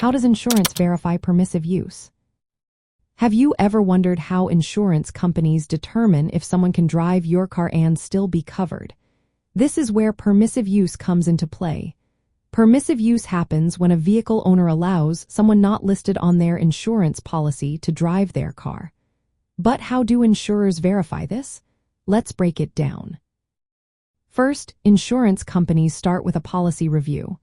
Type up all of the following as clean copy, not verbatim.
How does insurance verify permissive use? Have you ever wondered how insurance companies determine if someone can drive your car and still be covered? This is where permissive use comes into play. Permissive use happens when a vehicle owner allows someone not listed on their insurance policy to drive their car. But how do insurers verify this? Let's break it down. First, insurance companies start with a policy review.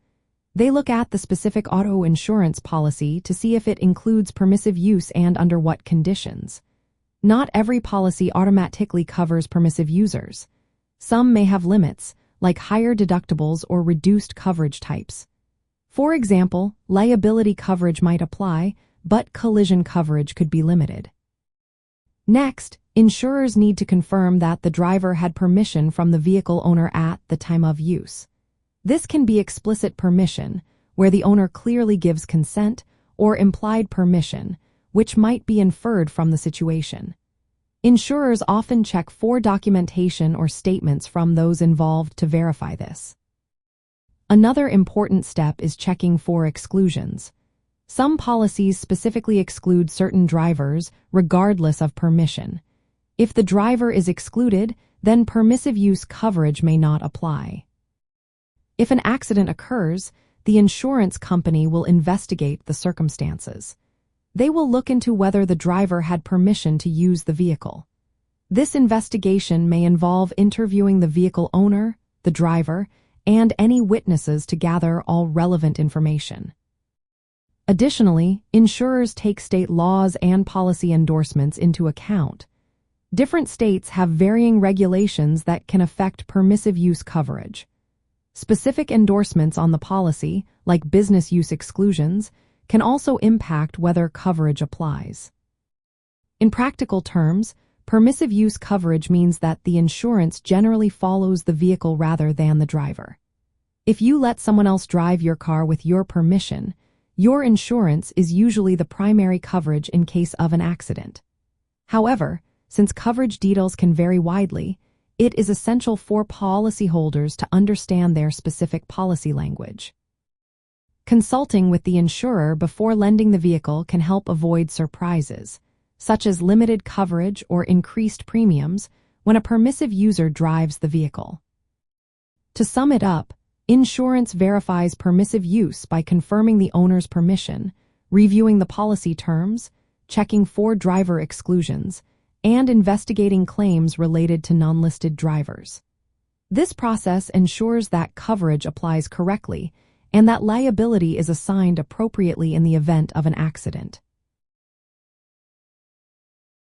They look at the specific auto insurance policy to see if it includes permissive use and under what conditions. Not every policy automatically covers permissive users. Some may have limits, like higher deductibles or reduced coverage types. For example, liability coverage might apply, but collision coverage could be limited. Next, insurers need to confirm that the driver had permission from the vehicle owner at the time of use. This can be explicit permission, where the owner clearly gives consent, or implied permission, which might be inferred from the situation. Insurers often check for documentation or statements from those involved to verify this. Another important step is checking for exclusions. Some policies specifically exclude certain drivers regardless of permission. If the driver is excluded, then permissive use coverage may not apply. If an accident occurs, the insurance company will investigate the circumstances. They will look into whether the driver had permission to use the vehicle. This investigation may involve interviewing the vehicle owner, the driver, and any witnesses to gather all relevant information. Additionally, insurers take state laws and policy endorsements into account. Different states have varying regulations that can affect permissive use coverage. Specific endorsements on the policy, like business use exclusions, can also impact whether coverage applies. In practical terms, permissive use coverage means that the insurance generally follows the vehicle rather than the driver. If you let someone else drive your car with your permission, your insurance is usually the primary coverage in case of an accident. However, since coverage details can vary widely, it is essential for policyholders to understand their specific policy language. Consulting with the insurer before lending the vehicle can help avoid surprises, such as limited coverage or increased premiums when a permissive user drives the vehicle. To sum it up, insurance verifies permissive use by confirming the owner's permission, reviewing the policy terms, checking for driver exclusions, and investigating claims related to non-listed drivers. This process ensures that coverage applies correctly and that liability is assigned appropriately in the event of an accident.